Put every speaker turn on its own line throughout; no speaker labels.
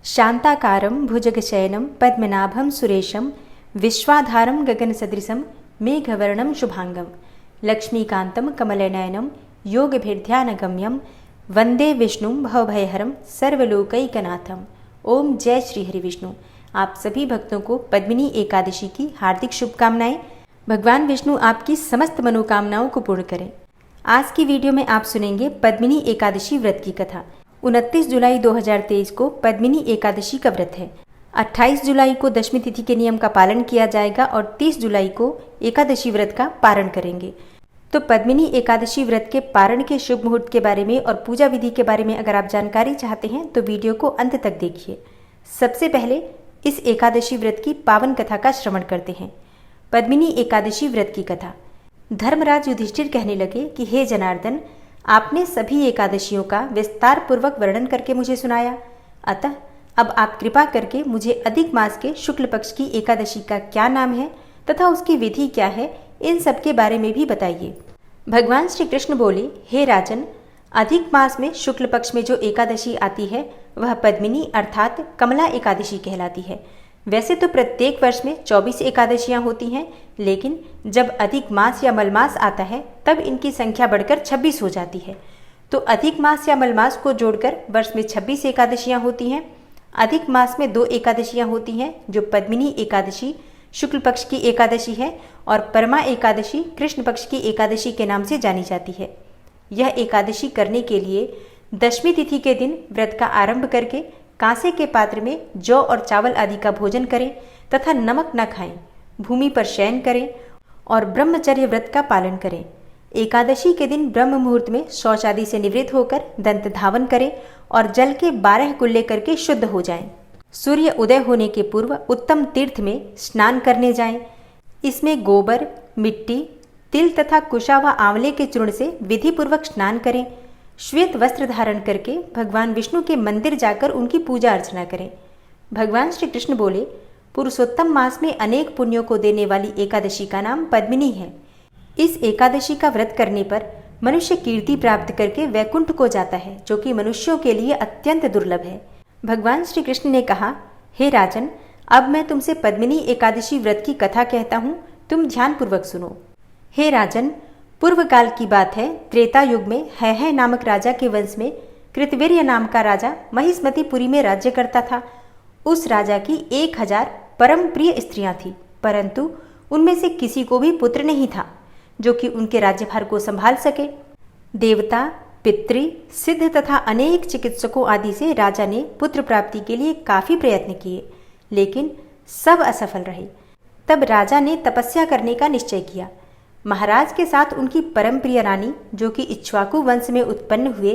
शांताकारं भुजगशयनं पद्मनाभं सुरेशं विश्वाधारं गगनसदृशं मेघवर्णं शुभांगं लक्ष्मीकान्तं कमलनयनं योगभिर्ध्यानगम्यं वंदे विष्णुं भवभयहरं सर्वलोकैकनाथम। ओम जय श्री हरि विष्णु। आप सभी भक्तों को पद्मिनी एकादशी की हार्दिक शुभकामनाएं। भगवान विष्णु आपकी समस्त मनोकामनाओं को पूर्ण करें। आज की वीडियो में आप सुनेंगे पद्मिनी एकादशी व्रत की कथा। 29 जुलाई 2023 को पद्मिनी एकादशी का व्रत है। 28 जुलाई को दशमी तिथि के नियम का पालन किया जाएगा और 30 जुलाई को एकादशी व्रत का पारण करेंगे। तो पद्मिनी एकादशी व्रत के पारण के शुभ मुहूर्त के बारे में और पूजा विधि के बारे में अगर आप जानकारी चाहते हैं तो वीडियो को अंत तक देखिए। सबसे पहले इस एकादशी व्रत की पावन कथा का श्रवण करते हैं। पद्मिनी एकादशी व्रत की कथा। धर्मराज युधिष्ठिर कहने लगे कि हे जनार्दन, आपने सभी एकादशियों का विस्तार पूर्वक वर्णन करके मुझे सुनाया, अतः अब आप कृपा करके मुझे अधिक मास के शुक्ल पक्ष की एकादशी का क्या नाम है तथा उसकी विधि क्या है, इन सब के बारे में भी बताइए। भगवान श्री कृष्ण बोले, हे राजन, अधिक मास में शुक्ल पक्ष में जो एकादशी आती है वह पद्मिनी अर्थात कमला एकादशी कहलाती है। वैसे तो प्रत्येक वर्ष में 24 एकादशियां होती हैं, लेकिन जब अधिक मास या मलमास आता है तब इनकी संख्या बढ़कर 26 हो जाती है। तो अधिक मास या मलमास को जोड़कर वर्ष में 26 एकादशियां होती हैं। अधिक मास में 2 एकादशियां होती हैं जो पद्मिनी एकादशी शुक्ल पक्ष की एकादशी है और परमा एकादशी कृष्ण पक्ष की एकादशी के नाम से जानी जाती है। यह एकादशी करने के लिए दशमी तिथि के दिन व्रत का आरंभ करके कांसे के पात्र में जौ और चावल आदि का भोजन करें तथा नमक न खाएं, भूमि पर शयन करें और ब्रह्मचर्य व्रत का पालन करें। एकादशी के दिन ब्रह्म मुहूर्त में शौच आदि से निवृत्त होकर दंत धावन करें और जल के 12 कुल्ले करके शुद्ध हो जाएं। सूर्य उदय होने के पूर्व उत्तम तीर्थ में स्नान करने जाएं। इसमें गोबर, मिट्टी, तिल तथा कुशा व आंवले के चूर्ण से विधि पूर्वक स्नान करें। श्वेत वस्त्र धारण करके भगवान विष्णु के मंदिर जाकर उनकी पूजा अर्चना करें। भगवान श्री कृष्ण बोले, पुरुषोत्तम मास में अनेक पुण्यों को देने वाली एकादशी का नाम पद्मिनी है। इस एकादशी का व्रत करने पर मनुष्य कीर्ति प्राप्त करके वैकुंठ को जाता है, जो कि मनुष्यों के लिए अत्यंत दुर्लभ है। भगवान श्री कृष्ण ने कहा, हे राजन, अब मैं तुमसे पद्मिनी एकादशी व्रत की कथा कहता हूँ, तुम ध्यान पूर्वक सुनो। हे राजन, पूर्व काल की बात है, त्रेता युग में है नामक राजा के वंश में कृतवीर्य नाम का राजा महिष्मतीपुरी में राज्य करता था। उस राजा की 1000 परम प्रिय स्त्रियां थीं, परंतु उनमें से किसी को भी पुत्र नहीं था जो कि उनके राज्यभार को संभाल सके। देवता, पितृ, सिद्ध तथा अनेक चिकित्सकों आदि से राजा ने पुत्र प्राप्ति के लिए काफी प्रयत्न किए, लेकिन सब असफल रहे। तब राजा ने तपस्या करने का निश्चय किया। महाराज के साथ उनकी परम प्रिय रानी, जो कि इक्ष्वाकु वंश में उत्पन्न हुए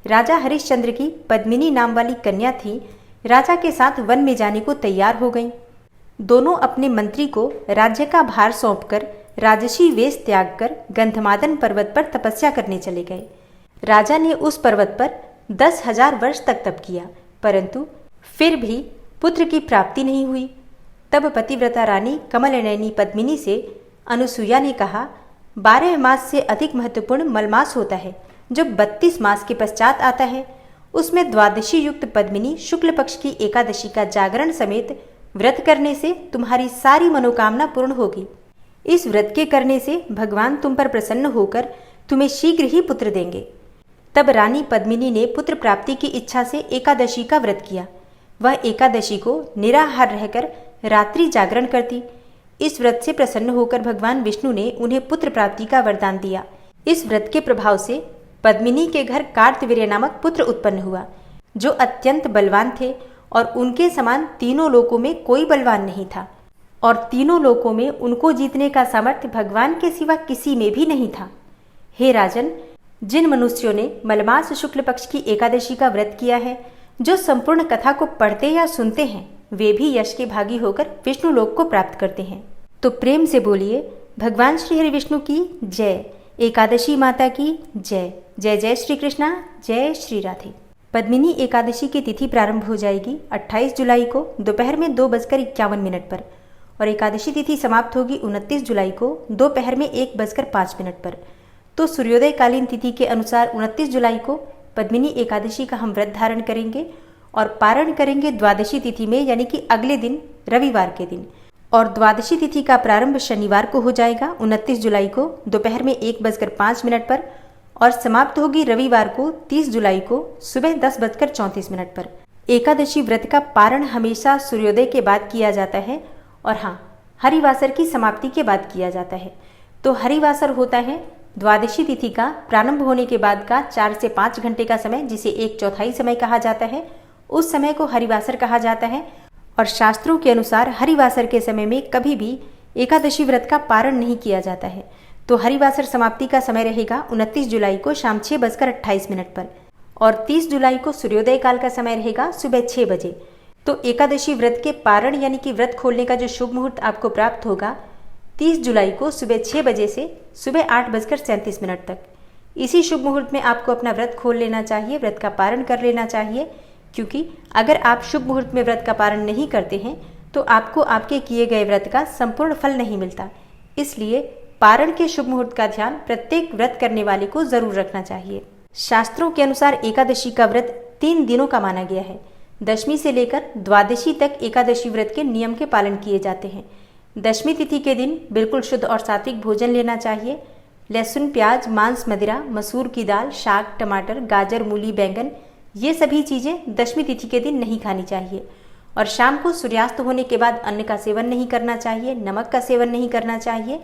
राजा हरिश्चंद्र की पद्मिनी नाम वाली कन्या थी, राजा के साथ वन में जाने को तैयार हो गईं। दोनों अपने मंत्री को राज्य का भार सौंपकर राजसी वेश त्याग कर गंधमादन पर्वत पर तपस्या करने चले गए। राजा ने उस पर्वत पर 10,000 वर्ष तक तप किया, परंतु फिर भी पुत्र की प्राप्ति नहीं हुई। तब पतिव्रता रानी कमलनयनी पद्मिनी से अनुसुईया ने कहा, 12 मास से अधिक महत्वपूर्ण मलमास होता है जो 32 मास के पश्चात आता है। उसमें द्वादशी युक्त पद्मिनी शुक्ल पक्ष की एकादशी का जागरण समेत व्रत करने से तुम्हारी सारी मनोकामना पूर्ण होगी। इस व्रत के करने से भगवान तुम पर प्रसन्न होकर तुम्हें शीघ्र ही पुत्र देंगे। तब रानी पद्मिनी ने पुत्र प्राप्ति की इच्छा से एकादशी का व्रत किया। वह एकादशी को निराहार रहकर रात्रि जागरण करती। इस व्रत से प्रसन्न होकर भगवान विष्णु ने उन्हें पुत्र प्राप्ति का वरदान दिया। इस व्रत के प्रभाव से पद्मिनी के घर कार्तवीर्य नामक पुत्र उत्पन्न हुआ, जो अत्यंत बलवान थे और उनके समान तीनों लोकों में कोई बलवान नहीं था और तीनों लोकों में उनको जीतने का सामर्थ्य भगवान के सिवा किसी में भी नहीं था। हे राजन, जिन मनुष्यों ने मलमास शुक्ल पक्ष की एकादशी का व्रत किया है, जो संपूर्ण कथा को पढ़ते या सुनते हैं, वे भी यश के भागी होकर विष्णु लोक को प्राप्त करते हैं। तो प्रेम से बोलिए, भगवान श्री हरि विष्णु की जय, एकादशी माता की जय। जय जय श्री कृष्णा, जय श्री राधे। पद्मिनी एकादशी की तिथि प्रारंभ हो जाएगी 28 जुलाई को दोपहर में 2:51 पर और एकादशी तिथि समाप्त होगी 29 जुलाई को दोपहर में 1:05 पर। तो सूर्योदय कालीन तिथि के अनुसार 29 जुलाई को पद्मिनी एकादशी का हम व्रत धारण करेंगे और पारण करेंगे द्वादशी तिथि में, यानी कि अगले दिन रविवार के दिन। और द्वादशी तिथि का प्रारंभ शनिवार को हो जाएगा 29 जुलाई को दोपहर में 1:05 पर और समाप्त होगी रविवार को 30 जुलाई को सुबह 10:34 पर। एकादशी व्रत का पारण हमेशा सूर्योदय के बाद किया जाता है और हाँ, हरिवासर की समाप्ति के बाद किया जाता है। तो हरिवासर होता है द्वादशी तिथि का प्रारंभ होने के बाद का 4 से 5 घंटे का समय, जिसे 1/4 समय कहा जाता है। उस समय को हरिवासर कहा जाता है और शास्त्रों के अनुसार हरिवासर के समय में कभी भी एकादशी व्रत का पारण नहीं किया जाता है। तो हरिवासर समाप्ति का समय रहेगा 29 जुलाई को शाम 6:28 पर और 30 जुलाई को सूर्योदय काल का समय रहेगा सुबह 6 बजे। तो एकादशी व्रत के पारण यानी कि व्रत खोलने का जो शुभ मुहूर्त आपको प्राप्त होगा 30 जुलाई को सुबह 6 बजे से सुबह 8:37 तक। इसी शुभ मुहूर्त में आपको अपना व्रत खोल लेना चाहिए, व्रत का पारण कर लेना चाहिए, क्योंकि अगर आप शुभ मुहूर्त में व्रत का पारण नहीं करते हैं तो आपको आपके किए गए व्रत का संपूर्ण फल नहीं मिलता। इसलिए पारण के शुभ मुहूर्त का ध्यान प्रत्येक व्रत करने वाले को जरूर रखना चाहिए। शास्त्रों के अनुसार एकादशी का व्रत 3 दिनों का माना गया है। दशमी से लेकर द्वादशी तक एकादशी व्रत के नियम के पालन किए जाते हैं। दशमी तिथि के दिन बिल्कुल शुद्ध और सात्विक भोजन लेना चाहिए। लहसुन, प्याज, मांस, मदिरा, मसूर की दाल, शाक, टमाटर, गाजर, मूली, बैंगन, ये सभी चीज़ें दशमी तिथि के दिन नहीं खानी चाहिए। और शाम को सूर्यास्त होने के बाद अन्न का सेवन नहीं करना चाहिए, नमक का सेवन नहीं करना चाहिए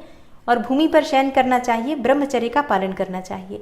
और भूमि पर शयन करना चाहिए, ब्रह्मचर्य का पालन करना चाहिए।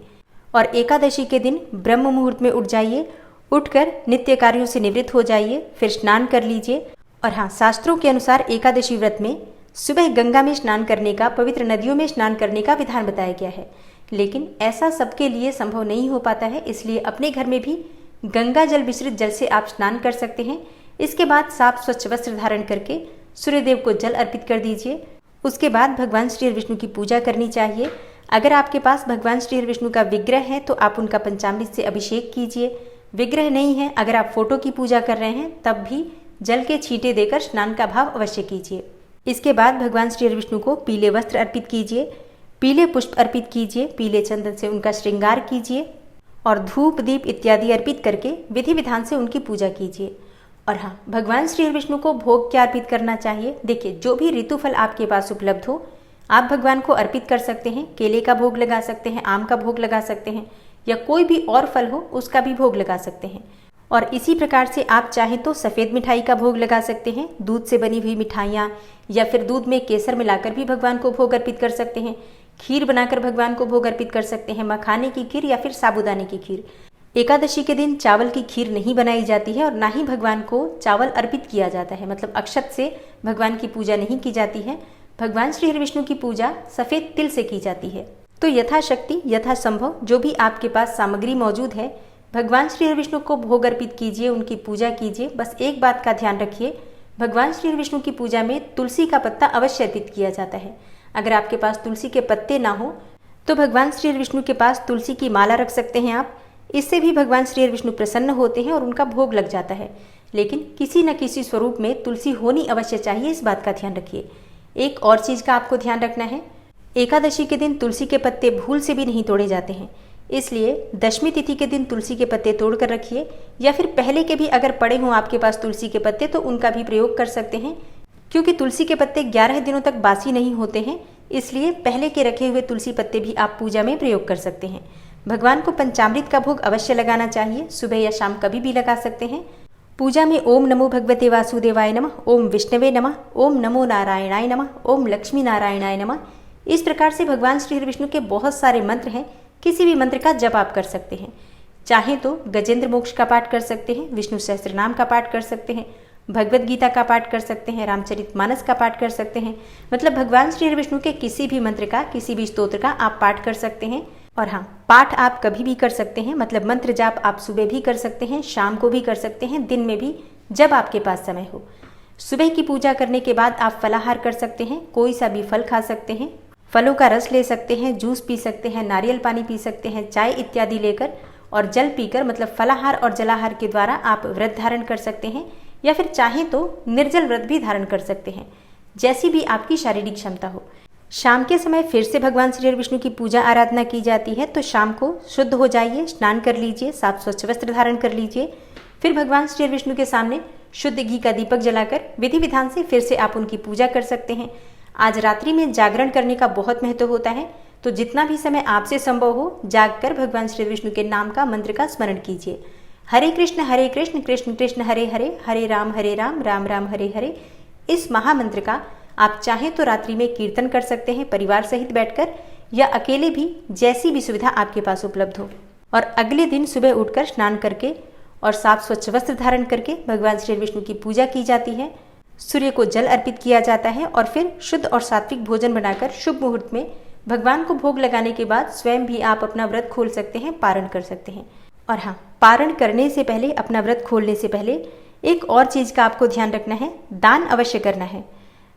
और एकादशी के दिन ब्रह्म मुहूर्त में उठ जाइए, उठकर नित्य कार्यों से निवृत्त हो जाइए, फिर स्नान कर लीजिए। और हाँ, शास्त्रों के अनुसार एकादशी व्रत में सुबह गंगा में स्नान करने का, पवित्र नदियों में स्नान करने का विधान बताया गया है, लेकिन ऐसा सबके लिए संभव नहीं हो पाता है। इसलिए अपने घर में भी गंगा जल मिश्रित जल से आप स्नान कर सकते हैं। इसके बाद साफ स्वच्छ वस्त्र धारण करके सूर्यदेव को जल अर्पित कर दीजिए। उसके बाद भगवान श्री विष्णु की पूजा करनी चाहिए। अगर आपके पास भगवान श्री विष्णु का विग्रह है तो आप उनका पंचामृत से अभिषेक कीजिए। विग्रह नहीं है, अगर आप फोटो की पूजा कर रहे हैं तब भी जल के छींटे देकर स्नान का भाव अवश्य कीजिए। इसके बाद भगवान श्री विष्णु को पीले वस्त्र अर्पित कीजिए, पीले पुष्प अर्पित कीजिए, पीले चंदन से उनका श्रृंगार कीजिए और धूप दीप इत्यादि अर्पित करके विधि विधान से उनकी पूजा कीजिए। और हाँ, भगवान श्री विष्णु को भोग क्या अर्पित करना चाहिए? देखिए, जो भी ऋतुफल आपके पास उपलब्ध हो आप भगवान को अर्पित कर सकते हैं। केले का भोग लगा सकते हैं, आम का भोग लगा सकते हैं या कोई भी और फल हो उसका भी भोग लगा सकते हैं। और इसी प्रकार से आप चाहें तो सफ़ेद मिठाई का भोग लगा सकते हैं, दूध से बनी हुई मिठाइयाँ या फिर दूध में केसर मिलाकर भी भगवान को भोग अर्पित कर सकते हैं। खीर बनाकर भगवान को भोग अर्पित कर सकते हैं, मखाने की खीर या फिर साबूदाने की खीर। एकादशी के दिन चावल की खीर नहीं बनाई जाती है और ना ही भगवान को चावल अर्पित किया जाता है, मतलब अक्षत से भगवान की पूजा नहीं की जाती है। भगवान श्री विष्णु की पूजा सफ़ेद तिल से की जाती है। तो यथाशक्ति यथासंभव जो भी आपके पास सामग्री मौजूद है भगवान श्री विष्णु को भोग अर्पित कीजिए, उनकी पूजा कीजिए। बस एक बात का ध्यान रखिए, भगवान श्री विष्णु की पूजा में तुलसी का पत्ता अवश्य अर्पित किया जाता है। अगर आपके पास तुलसी के पत्ते ना हो तो भगवान श्री विष्णु के पास तुलसी की माला रख सकते हैं आप। इससे भी भगवान श्री विष्णु प्रसन्न होते हैं और उनका भोग लग जाता है। लेकिन किसी न किसी स्वरूप में तुलसी होनी अवश्य चाहिए, इस बात का ध्यान रखिए। एक और चीज़ का आपको ध्यान रखना है, एकादशी के दिन तुलसी के पत्ते भूल से भी नहीं तोड़े जाते हैं। इसलिए दशमी तिथि के दिन तुलसी के पत्ते तोड़ कर रखिए या फिर पहले के भी अगर पड़े हों आपके पास तुलसी के पत्ते तो उनका भी प्रयोग कर सकते हैं, क्योंकि तुलसी के पत्ते 11 दिनों तक बासी नहीं होते हैं। इसलिए पहले के रखे हुए तुलसी पत्ते भी आप पूजा में प्रयोग कर सकते हैं। भगवान को पंचामृत का भोग अवश्य लगाना चाहिए, सुबह या शाम कभी भी लगा सकते हैं। पूजा में ओम नमो भगवते वासुदेवाय नमः, ओम विष्णवे नमः, ओम नमो नारायणाय नमः, ओम लक्ष्मी नारायणाय नमः, इस प्रकार से भगवान श्री विष्णु के बहुत सारे मंत्र हैं। किसी भी मंत्र का जप आप कर सकते हैं। चाहे तो गजेंद्र मोक्ष का पाठ कर सकते हैं, विष्णु सहस्त्रनाम का पाठ कर सकते हैं, भगवत गीता का पाठ कर सकते हैं, रामचरितमानस का पाठ कर सकते हैं। मतलब भगवान श्री विष्णु के किसी भी मंत्र का, किसी भी स्तोत्र का आप पाठ कर सकते हैं। और हाँ, पाठ आप कभी भी कर सकते हैं, मतलब मंत्र जाप आप सुबह भी कर सकते हैं, शाम को भी कर सकते हैं, दिन में भी, जब आपके पास समय हो। सुबह की पूजा करने के बाद आप फलाहार कर सकते हैं, कोई सा भी फल खा सकते हैं, फलों का रस ले सकते हैं, जूस पी सकते हैं, नारियल पानी पी सकते हैं, चाय इत्यादि लेकर और जल पीकर, मतलब फलाहार और जलाहार के द्वारा आप व्रत धारण कर सकते हैं या फिर चाहें तो निर्जल व्रत भी धारण कर सकते हैं, जैसी भी आपकी शारीरिक क्षमता हो। शाम के समय फिर से भगवान श्री विष्णु की पूजा आराधना की जाती है। तो शाम को शुद्ध हो जाइए, स्नान कर लीजिए, साफ स्वच्छ वस्त्र धारण कर लीजिए, फिर भगवान श्री विष्णु के सामने शुद्ध घी का दीपक जलाकर विधि विधान से फिर से आप उनकी पूजा कर सकते हैं। आज रात्रि में जागरण करने का बहुत महत्व होता है, तो जितना भी समय आपसे संभव हो जागकर भगवान श्री विष्णु के नाम का मंत्र का स्मरण कीजिए। हरे कृष्ण कृष्ण कृष्ण हरे हरे, हरे राम राम राम हरे हरे। इस महामंत्र का आप चाहें तो रात्रि में कीर्तन कर सकते हैं परिवार सहित बैठकर, या अकेले भी, जैसी भी सुविधा आपके पास उपलब्ध हो। और अगले दिन सुबह उठकर स्नान करके और साफ स्वच्छ वस्त्र धारण करके भगवान श्री विष्णु की पूजा की जाती है। सूर्य को जल अर्पित किया जाता है और फिर शुद्ध और सात्विक भोजन बनाकर शुभ मुहूर्त में भगवान को भोग लगाने के बाद स्वयं भी आप अपना व्रत खोल सकते हैं, पारण कर सकते हैं। और हाँ, पारण करने से पहले, अपना व्रत खोलने से पहले एक और चीज़ का आपको ध्यान रखना है, दान अवश्य करना है।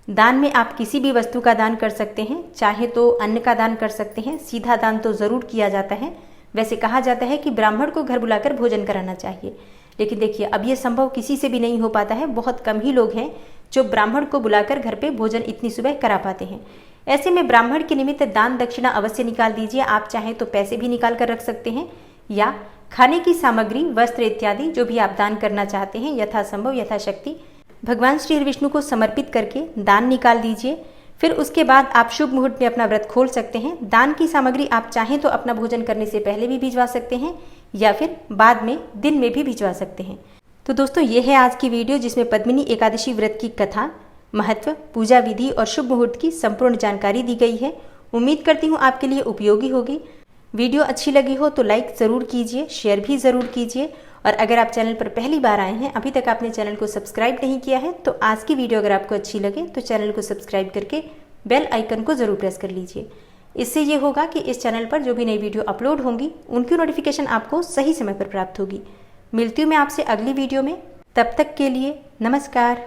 दान में आप किसी भी वस्तु का दान कर सकते हैं, चाहे तो अन्न का दान कर सकते हैं, सीधा दान तो ज़रूर किया जाता है। वैसे कहा जाता है कि ब्राह्मण को घर बुलाकर भोजन कराना चाहिए, लेकिन देखिए अब ये संभव किसी से भी नहीं हो पाता है। बहुत कम ही लोग हैं जो ब्राह्मण को बुलाकर घर पे भोजन इतनी सुबह करा पाते हैं। ऐसे में ब्राह्मण के निमित्त दान दक्षिणा अवश्य निकाल दीजिए। आप चाहें तो पैसे भी निकाल कर रख सकते हैं, या खाने की सामग्री, वस्त्र इत्यादि जो भी आप दान करना चाहते हैं यथासंभव यथाशक्ति भगवान श्री विष्णु को समर्पित करके दान निकाल दीजिए। फिर उसके बाद आप शुभ मुहूर्त में अपना व्रत खोल सकते हैं। दान की सामग्री आप चाहें तो अपना भोजन करने से पहले भी भिजवा सकते हैं, या फिर बाद में दिन में भी भिजवा सकते हैं। तो दोस्तों, ये है आज की वीडियो जिसमें पद्मिनी एकादशी व्रत की कथा, महत्व, पूजा विधि और शुभ मुहूर्त की संपूर्ण जानकारी दी गई है। उम्मीद करती हूँ आपके लिए उपयोगी होगी। वीडियो अच्छी लगी हो तो लाइक ज़रूर कीजिए, शेयर भी ज़रूर कीजिए। और अगर आप चैनल पर पहली बार आए हैं, अभी तक आपने चैनल को सब्सक्राइब नहीं किया है, तो आज की वीडियो अगर आपको अच्छी लगे तो चैनल को सब्सक्राइब करके बेल आइकन को ज़रूर प्रेस कर लीजिए। इससे ये होगा कि इस चैनल पर जो भी नई वीडियो अपलोड होंगी उनकी नोटिफिकेशन आपको सही समय पर प्राप्त होगी। मिलती हूँ मैं आपसे अगली वीडियो में, तब तक के लिए नमस्कार।